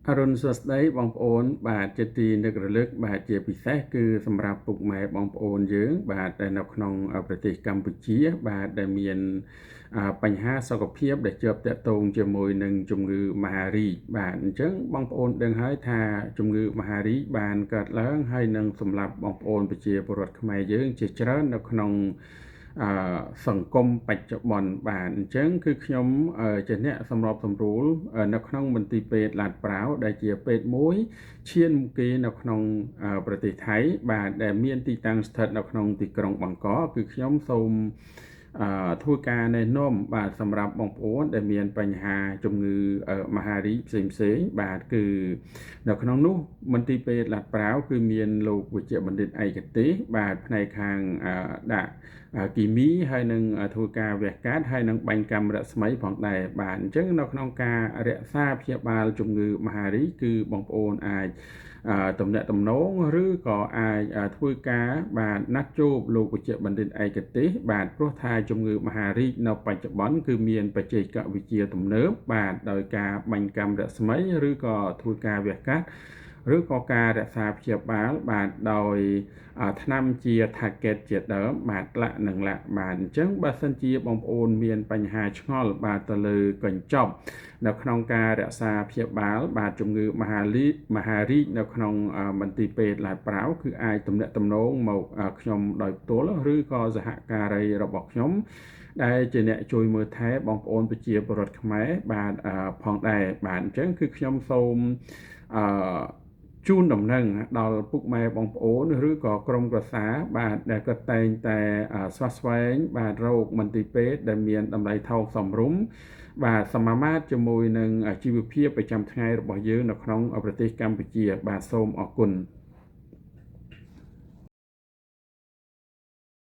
អរុនសួស្តីបងប្អូនបាទជាទីនឹករលឹកបាទជាពិសេសគឺសម្រាប់ពុកម៉ែបងប្អូនយើងបាទដែលនៅក្នុងប្រទេសកម្ពុជាបាទដែលមានបញ្ហាសុខភាពដែលជាប់ទាក់ទងជាមួយនឹងជំងឺមហារីកបាទអញ្ចឹងបងប្អូនដឹងហើយថាជំងឺមហារីកបានកើតឡើងហើយនឹងសម្លាប់បងប្អូនប្រជាពលរដ្ឋខ្មែរយើងជាច្រើននៅក្នុងសង្គមបច្ចុប្បន្នបាទអញ្ចឹងគឺខ្ញុំជាអ្នកសម្របសម្រួលនៅក្នុងមន្ទីរពេទ្យឡាតប្រាវដែលជាពេទ្យមួយឈានមុខគេនៅក្នុងប្រទេសថៃបាទដែលមានទីតាំងស្ថិតនៅក្នុងទីក្រុងបាងកកគឺខ្ញុំសូមធ្វើការណែនាំបាទសម្រាប់បងប្អូនដែលមានបញ្ហាជំងឺមហារីកផ្សេងៗបាទគឺនៅក្នុងនោះមន្ទីរពេទ្យឡាតប្រាវគឺមានលោកវេជ្ជបណ្ឌិតឯកទេសបាទផ្នែកខាងដាក់គីមីហើយនឹងធ្វើការវះកាត់ហើយនឹងបាញ់កាំរស្មីផងដែរបាទអញ្ចឹងនៅក្នុងការរក្សាព្យាបាលជំងឺមហារីកគឺបងប្អូនអាចទំនាក់ទំនងឬក៏អាចធ្វើការបាទណាត់ជួបលោកវេជ្ជបណ្ឌិតឯកទេសបាទព្រោះថាជំងឺមហារីកនៅបច្ចុប្បន្នគឺមានបច្ចេកវិទ្យាទំនើបបាទដោយការបាញ់កាំរស្មីឬក៏ធ្វើការវះកាត់ឬក៏ការរក្សាព្យាបាលបាទដោយថ្នាំជា target ជាដើមបាទលាក់និងលាក់បាទអញ្ចឹងបើសិនជាបងប្អូនមានបញ្ហាឆ្ងល់បាទទៅលើកញ្ចប់នៅក្នុងការរក្សាព្យាបាលបាទជំងឺមហារីកនៅក្នុងមន្ទីរពេទ្យឡាតប្រាវគឺអាចទំនាក់ទំនងមកខ្ញុំដោយផ្ទាល់ឬក៏សហការីរបស់ខ្ញុំដែលជាអ្នកជួយមើលថែបងប្អូនប្រជាពលរដ្ឋខ្មែរបាទផងដែរបាទអញ្ចឹងគឺខ្ញុំសូមជូនដំណឹងដល់ពុកម៉ែបងប្អូនឬក៏ក្រុមគ្រួសារបាទដែលគាត់តែងតែស្វាស្វែងបាទរោគមន្ទីរពេទ្យដែលមានតម្លៃថោកសមរម្យបាទសមាមាត្រជាមួយនឹងជីវភាពប្រចាំថ្ងៃរបស់យើងនៅក្នុងប្រទេសកម្ពុជាបាទសូមអរគុណ